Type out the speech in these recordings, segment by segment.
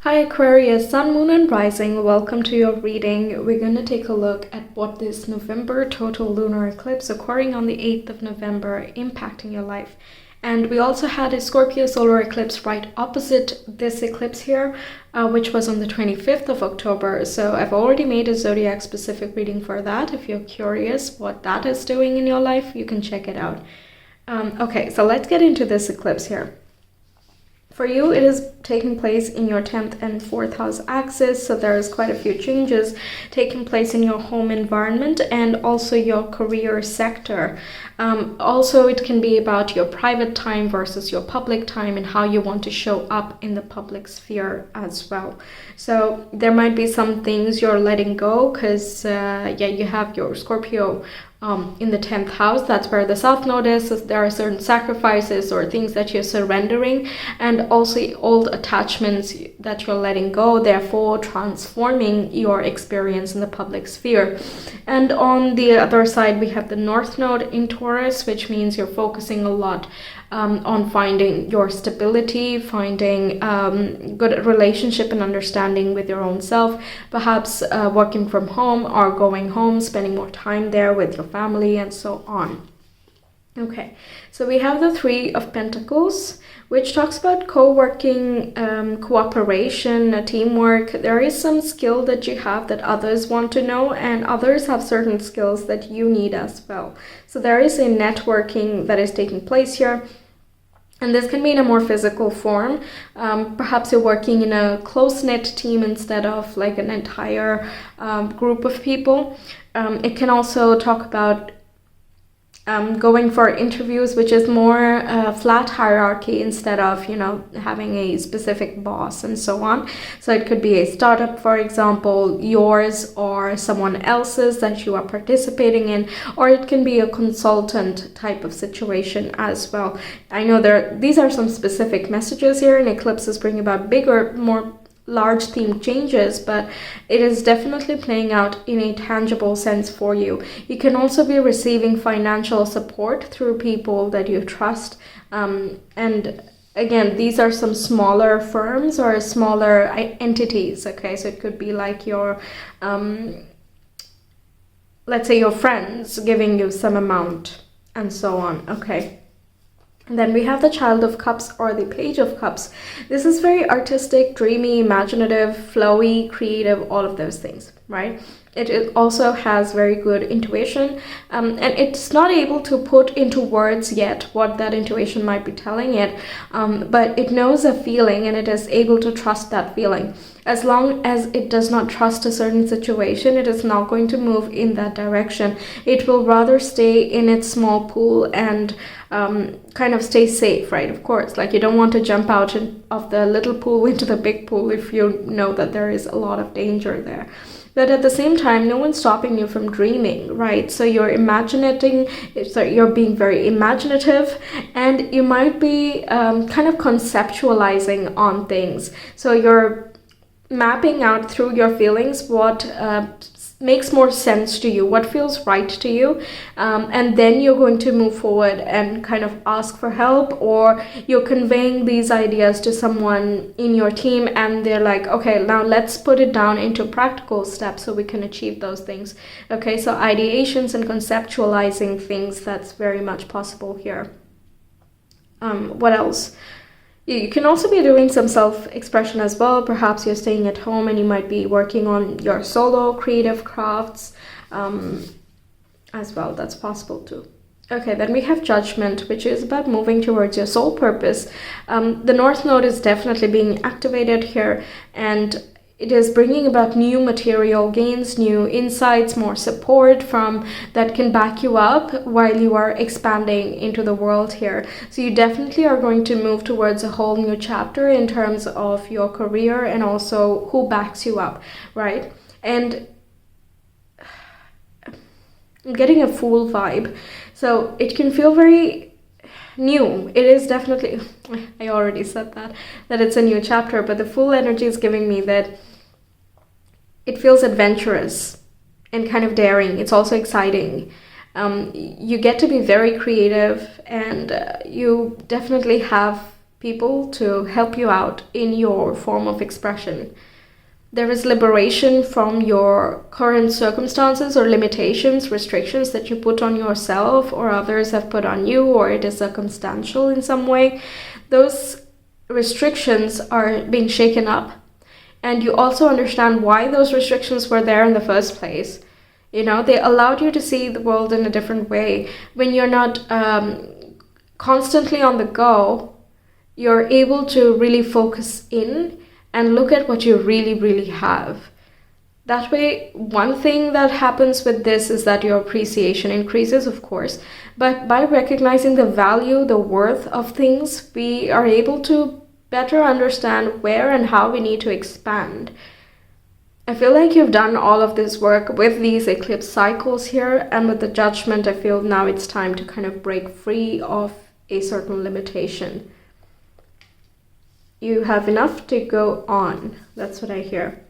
Hi Aquarius, Sun, Moon and Rising, welcome to your reading. We're going to take a look at what this November total lunar eclipse occurring on the 8th of November impacting your life. And we also had a Scorpio solar eclipse right opposite this eclipse here, which was on the 25th of October. So I've already made a zodiac specific reading for that. If you're curious what that is doing in your life, you can check it out. Okay, so let's get into this eclipse here. For you, it is taking place in your 10th and 4th house axis, so there is quite a few changes taking place in your home environment and also your career sector. Also, it can be about your private time versus your public time and how you want to show up in the public sphere as well. So there might be some things you're letting go because, you have your Scorpio in the 10th house. That's where the South Node is. So there are certain sacrifices or things that you're surrendering, and also old attachments that you're letting go, therefore transforming your experience in the public sphere. And on the other side, we have the North Node in Taurus, which means you're focusing a lot on finding your stability, finding good relationship and understanding with your own self, perhaps working from home or going home, spending more time there with your family and so on. Okay, so we have the Three of Pentacles, which talks about co-working, cooperation, teamwork. There is some skill that you have that others want to know, and others have certain skills that you need as well. So there is a networking that is taking place here. And this can be in a more physical form. Perhaps you're working in a close-knit team instead of like an entire group of people. It can also talk about going for interviews, which is more flat hierarchy instead of, having a specific boss and so on. So it could be a startup, for example, yours or someone else's that you are participating in, or it can be a consultant type of situation as well. I know these are some specific messages here, and eclipses bring about bigger, more large theme changes, but it is definitely playing out in a tangible sense for you. You can also be receiving financial support through people that you trust, and again, these are some smaller firms or smaller entities. Okay, so it could be like your let's say your friends giving you some amount and so on. Okay. Then we have the Child of Cups or the Page of Cups. This is very artistic, dreamy, imaginative, flowy, creative, all of those things, right? It also has very good intuition, and it's not able to put into words yet what that intuition might be telling it, but it knows a feeling and it is able to trust that feeling. As long as it does not trust a certain situation, it is not going to move in that direction. It will rather stay in its small pool and kind of stay safe, right? Of course, like you don't want to jump out of the little pool into the big pool if you know that there is a lot of danger there. But at the same time, no one's stopping you from dreaming, right? So you're you're being very imaginative, and you might be kind of conceptualizing on things. So you're mapping out through your feelings what makes more sense to you, what feels right to you, and then you're going to move forward and kind of ask for help, or you're conveying these ideas to someone in your team and they're like, okay, now let's put it down into practical steps so we can achieve those things. Okay, so ideations and conceptualizing things, that's very much possible here. What else? You can also be doing some self-expression as well. Perhaps you're staying at home and you might be working on your solo creative crafts as well. That's possible too. Okay, then we have Judgment, which is about moving towards your soul purpose. The North Node is definitely being activated here, and it is bringing about new material gains, new insights, more support from that can back you up while you are expanding into the world here. So you definitely are going to move towards a whole new chapter in terms of your career and also who backs you up, right? And I'm getting a Fool vibe. So it can feel very new. It is definitely, I already said that it's a new chapter, but the Fool energy is giving me that it feels adventurous and kind of daring. It's also exciting. You get to be very creative, and you definitely have people to help you out in your form of expression. There is liberation from your current circumstances or limitations, restrictions that you put on yourself or others have put on you, or it is circumstantial in some way. Those restrictions are being shaken up. And you also understand why those restrictions were there in the first place. You know, they allowed you to see the world in a different way. When you're not constantly on the go, you're able to really focus in and look at what you really have. That way, one thing that happens with this is that your appreciation increases, of course, but by recognizing the value, the worth of things, we are able to better understand where and how we need to expand. I feel like you've done all of this work with these eclipse cycles here, and with the judgment, I feel now it's time to kind of break free of a certain limitation. You have enough to go on. That's what I hear.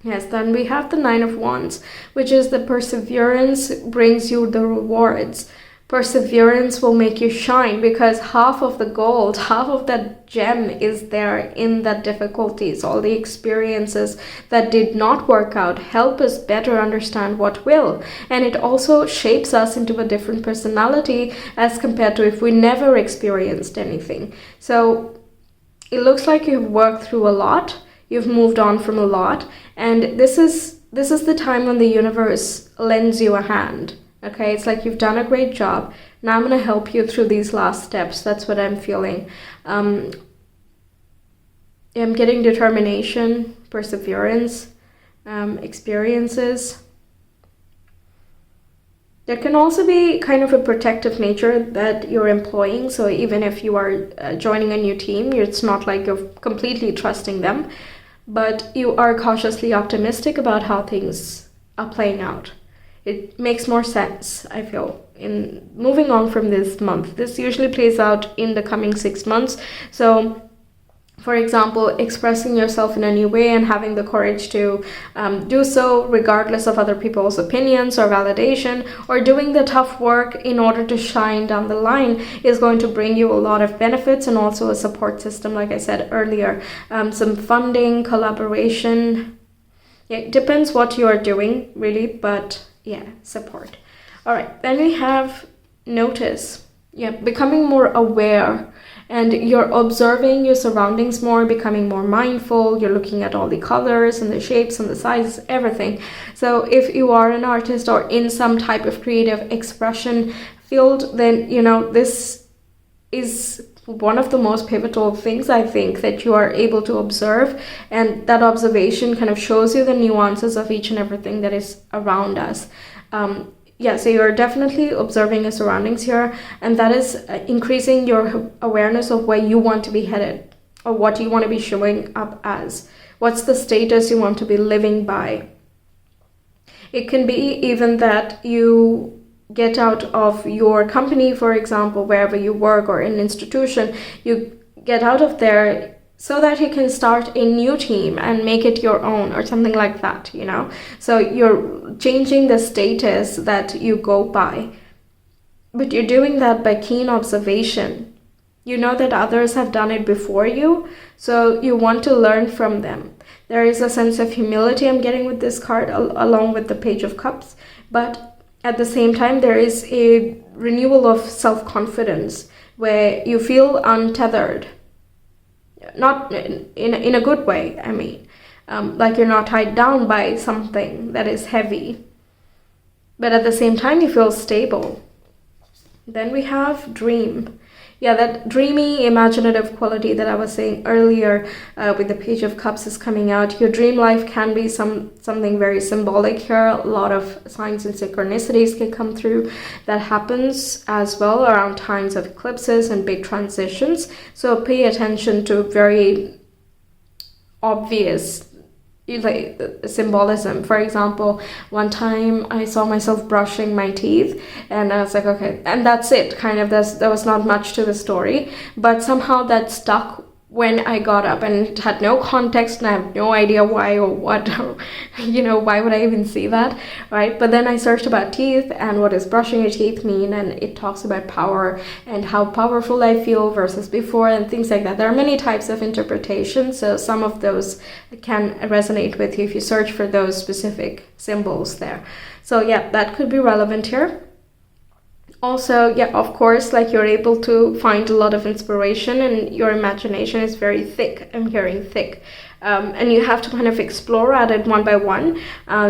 Yes, then we have the Nine of Wands, which is the perseverance brings you the rewards. Perseverance will make you shine, because half of the gold, half of that gem is there in that difficulties. All the experiences that did not work out help us better understand what will. And it also shapes us into a different personality as compared to if we never experienced anything. So it looks like you've worked through a lot, you've moved on from a lot, and this is the time when the universe lends you a hand. Okay, it's like you've done a great job. Now I'm going to help you through these last steps. That's what I'm feeling. I'm getting determination, perseverance, experiences. There can also be kind of a protective nature that you're employing. So even if you are joining a new team, it's not like you're completely trusting them, but you are cautiously optimistic about how things are playing out. It makes more sense, I feel, in moving on from this month. This usually plays out in the coming 6 months. So, for example, expressing yourself in a new way and having the courage to do so regardless of other people's opinions or validation, or doing the tough work in order to shine down the line, is going to bring you a lot of benefits, and also a support system, like I said earlier. Some funding, collaboration. Yeah, it depends what you are doing, really, but yeah, support. All right, then we have notice. Yeah, becoming more aware, and you're observing your surroundings more, becoming more mindful. You're looking at all the colors and the shapes and the sizes, everything. So if you are an artist or in some type of creative expression field, then you know this is one of the most pivotal things, I think, that you are able to observe, and that observation kind of shows you the nuances of each and everything that is around us. Yeah, so you're definitely observing your surroundings here, and that is increasing your awareness of where you want to be headed, or what you want to be showing up as. What's the status you want to be living by? It can be even that you get out of your company, for example, wherever you work, or in an institution, you get out of there so that you can start a new team and make it your own, or something like that, you know. So you're changing the status that you go by, but you're doing that by keen observation. You know that others have done it before you, so you want to learn from them. There is a sense of humility I'm getting with this card, along with the Page of Cups, but at the same time, there is a renewal of self-confidence where you feel untethered. Not in a good way, I mean. Like you're not tied down by something that is heavy. But at the same time, you feel stable. Then we have dream. Yeah, that dreamy, imaginative quality that I was saying earlier with the Page of Cups is coming out. Your dream life can be something very symbolic here. A lot of signs and synchronicities can come through. That happens as well around times of eclipses and big transitions. So pay attention to very obvious like symbolism. For example, one time I saw myself brushing my teeth, and I was like, okay, and that's it, kind of. There was not much to the story, but somehow that stuck when I got up, and it had no context and I have no idea why or what, or, why would I even see that, right? But then I searched about teeth and what does brushing your teeth mean, and it talks about power and how powerful I feel versus before and things like that. There are many types of interpretations, so some of those can resonate with you if you search for those specific symbols there. So yeah, that could be relevant here. Also, yeah, of course, like you're able to find a lot of inspiration and your imagination is very thick. I'm hearing thick. And you have to kind of explore at it one by one.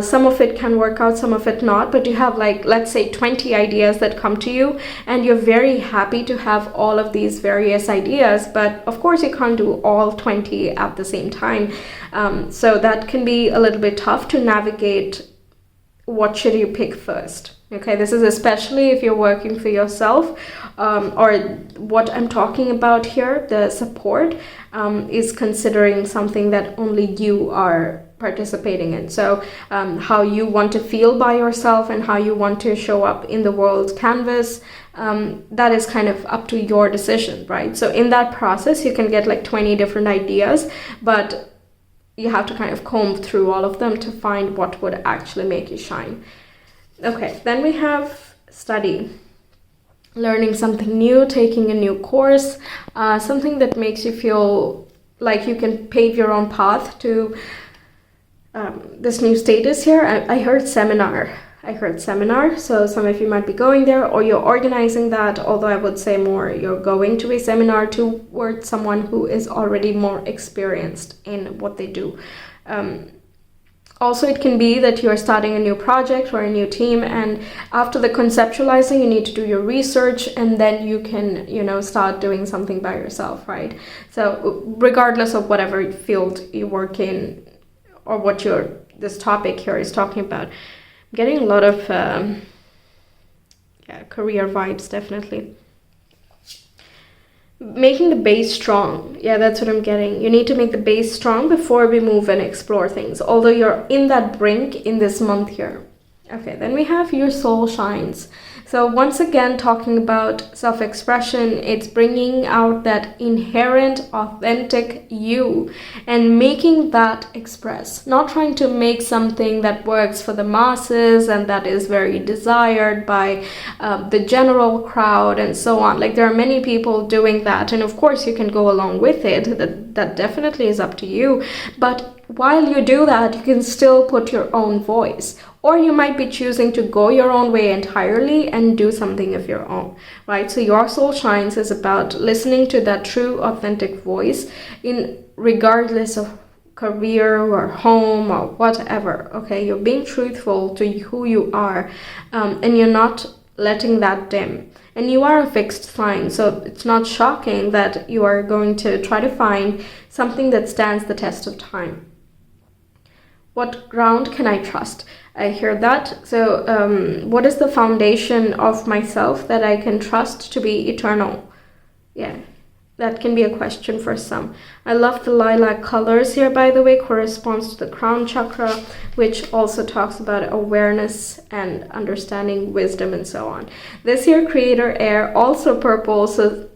Some of it can work out, some of it not, but you have like, let's say 20 ideas that come to you and you're very happy to have all of these various ideas, but of course you can't do all 20 at the same time. So that can be a little bit tough to navigate. What should you pick first? Okay, this is especially if you're working for yourself, or what I'm talking about here, the support is considering something that only you are participating in. So how you want to feel by yourself and how you want to show up in the world canvas, that is kind of up to your decision, right? So in that process, you can get like 20 different ideas, but you have to kind of comb through all of them to find what would actually make you shine. Okay, then we have study. Learning something new, taking a new course, something that makes you feel like you can pave your own path to this new status here. I heard seminar. So some of you might be going there or you're organizing that, although I would say more you're going to a seminar towards someone who is already more experienced in what they do. Also, it can be that you're starting a new project or a new team, and after the conceptualizing, you need to do your research, and then you can, start doing something by yourself, right? So regardless of whatever field you work in or what this topic here is talking about, I'm getting a lot of career vibes, definitely. Making the base strong. Yeah, that's what I'm getting. You need to make the base strong before we move and explore things, although you're in that brink in this month here. Okay, then we have your soul shines. So once again, talking about self-expression, it's bringing out that inherent, authentic you and making that express. Not trying to make something that works for the masses and that is very desired by the general crowd and so on. Like there are many people doing that, and of course you can go along with it. That definitely is up to you. But while you do that, you can still put your own voice. Or you might be choosing to go your own way entirely and do something of your own, right? So your soul shines is about listening to that true, authentic voice in regardless of career or home or whatever, okay? You're being truthful to who you are, and you're not letting that dim. And you are a fixed sign, so it's not shocking that you are going to try to find something that stands the test of time. What ground can I trust? I hear that. So what is the foundation of myself that I can trust to be eternal? Yeah, that can be a question for some. I love the lilac colors here, by the way, corresponds to the crown chakra, which also talks about awareness and understanding, wisdom, and so on. This here, creator air, also purple, so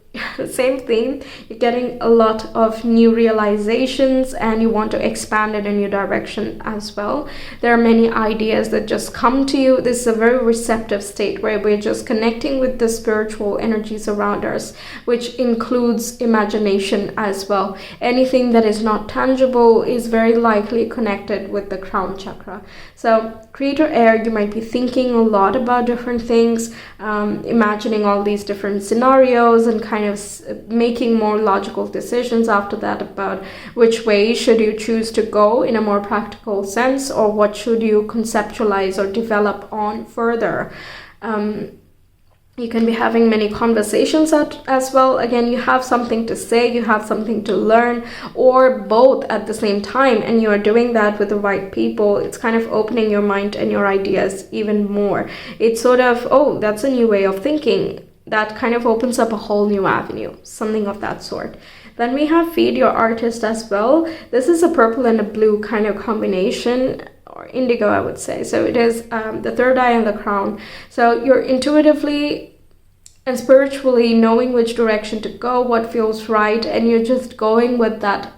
same theme. You're getting a lot of new realizations and you want to expand it in a new direction as well. There are many ideas that just come to you. This is a very receptive state where we're just connecting with the spiritual energies around us, which includes imagination as well. Anything that is not tangible is very likely connected with the crown chakra. So creator air, you might be thinking a lot about different things, imagining all these different scenarios and kind of making more logical decisions after that about which way should you choose to go in a more practical sense, or what should you conceptualize or develop on further. You can be having many conversations as well. Again, you have something to say, you have something to learn, or both at the same time, and you are doing that with the right people. It's kind of opening your mind and your ideas even more. It's sort of, oh, that's a new way of thinking. That kind of opens up a whole new avenue, something of that sort. Then we have feed your artist as well. This is a purple and a blue kind of combination, or indigo, I would say. So it is the third eye and the crown. So you're intuitively and spiritually knowing which direction to go, what feels right, and you're just going with that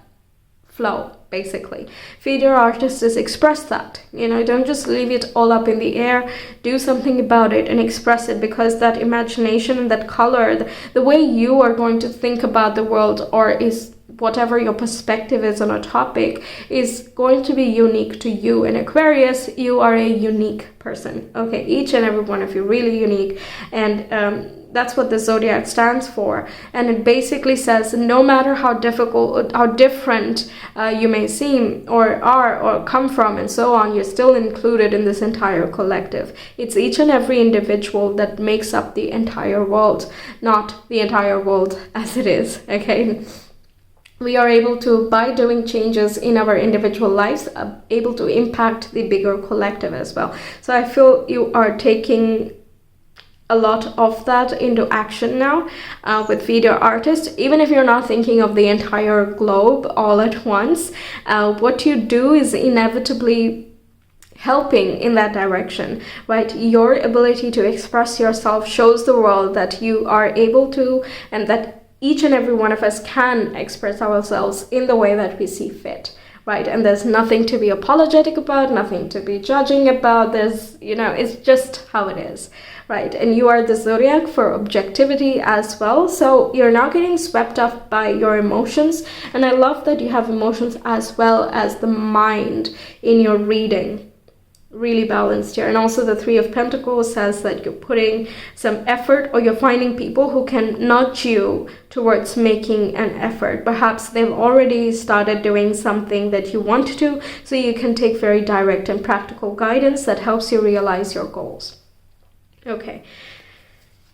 flow, basically. Feed your artist is express that. Don't just leave it all up in the air. Do something about it and express it, because that imagination and that color, the way you are going to think about the world, or is whatever your perspective is on a topic, is going to be unique to you. In Aquarius, you are a unique person. Okay, each and every one of you really unique, and that's what the zodiac stands for. And it basically says no matter how difficult, how different you may seem or are or come from and so on, you're still included in this entire collective. It's each and every individual that makes up the entire world, not the entire world as it is. Okay, we are able to, by doing changes in our individual lives, able to impact the bigger collective as well. So I feel you are taking a lot of that into action now with Feed Your Artist. Even if you're not thinking of the entire globe all at once, what you do is inevitably helping in that direction, right? Your ability to express yourself shows the world that you are able to, and that each and every one of us can express ourselves in the way that we see fit, right? And there's nothing to be apologetic about, nothing to be judging about. There's, it's just how it is, right? And you are the zodiac for objectivity as well. So you're not getting swept up by your emotions. And I love that you have emotions as well as the mind in your reading. Really balanced here. And also the Three of Pentacles says that you're putting some effort, or you're finding people who can nudge you towards making an effort. Perhaps they've already started doing something that you want to, so you can take very direct and practical guidance that helps you realize your goals. Okay.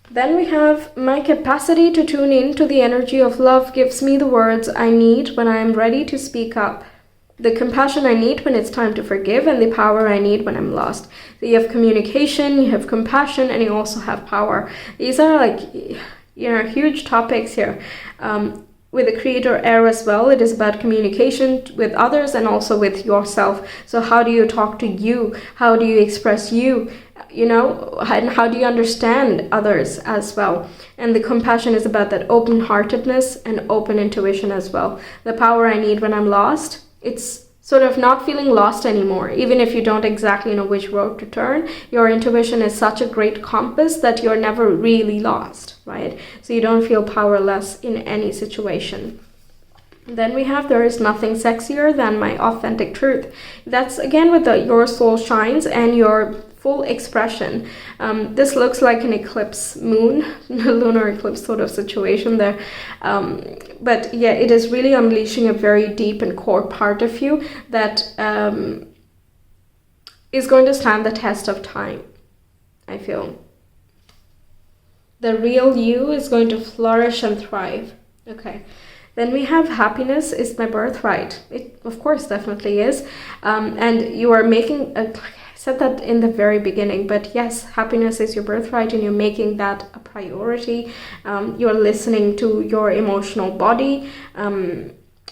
Then we have, my capacity to tune in to the energy of love gives me the words I need when I am ready to speak up. The compassion I need when it's time to forgive, and the power I need when I'm lost. So you have communication, you have compassion, and you also have power. These are like, huge topics here. With the creator air as well, it is about communication with others and also with yourself. So how do you talk to you? How do you express you? And how do you understand others as well? And the compassion is about that open-heartedness and open intuition as well. The power I need when I'm lost, it's sort of not feeling lost anymore. Even if you don't exactly know which road to turn, your intuition is such a great compass that you're never really lost, right? So you don't feel powerless in any situation. Then we have, there is nothing sexier than my authentic truth. That's again with the your soul shines and your full expression. This looks like an eclipse moon, lunar eclipse sort of situation there. But yeah, it is really unleashing a very deep and core part of you that is going to stand the test of time, I feel. The real you is going to flourish and thrive. Okay. Then we have happiness is my birthright. It, of course, definitely is. And you are making I said that in the very beginning, but yes, happiness is your birthright and you're making that a priority. You're listening to your emotional body,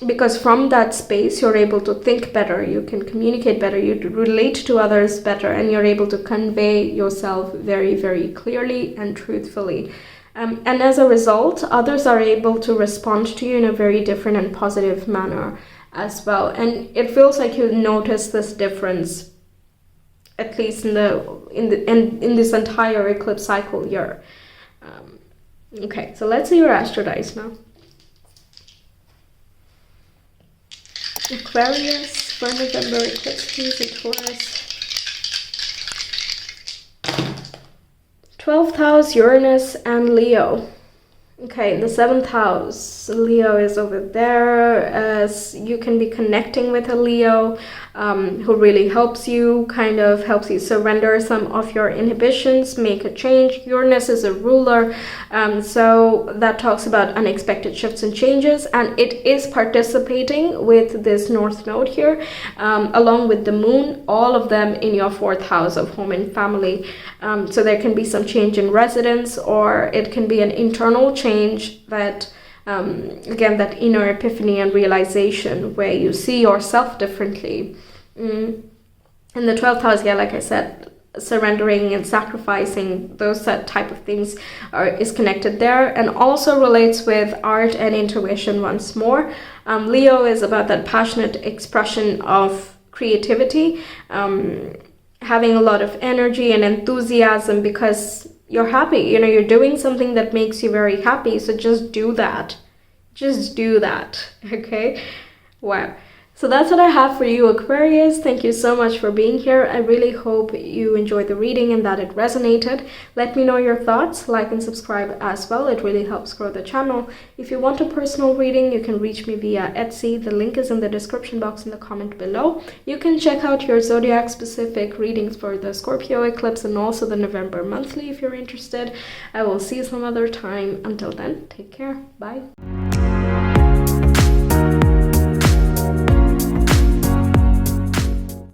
because from that space, you're able to think better, you can communicate better, you relate to others better, and you're able to convey yourself very, very clearly and truthfully. And as a result, others are able to respond to you in a very different and positive manner as well. And it feels like you notice this difference, at least in this entire eclipse cycle year. Okay, so let's see your astro dice now. Aquarius for November eclipse, please, Taurus. 12th house, Uranus and Leo. Okay, the 7th house, Leo is over there, as you can be connecting with a Leo who really helps you, kind of helps you surrender some of your inhibitions, make a change. Uranus is a ruler, so that talks about unexpected shifts and changes, and it is participating with this North Node here, along with the Moon, all of them in your 4th house of home and family. So there can be some change in residence, or it can be an internal change that, again, that inner epiphany and realization where you see yourself differently. In the 12th house, yeah, like I said, surrendering and sacrificing, those type of things is connected there, and also relates with art and intuition once more. Leo is about that passionate expression of creativity, having a lot of energy and enthusiasm because you're happy. You're doing something that makes you very happy, so just do that. Just do that, okay? Wow. So that's what I have for you, Aquarius. Thank you so much for being here. I really hope you enjoyed the reading and that it resonated. Let me know your thoughts, like and subscribe as well. It really helps grow the channel. If you want a personal reading, you can reach me via Etsy. The link is in the description box in the comment below. You can check out your zodiac specific readings for the Scorpio eclipse and also the November monthly if you're interested. I will see you some other time. Until then, take care. Bye.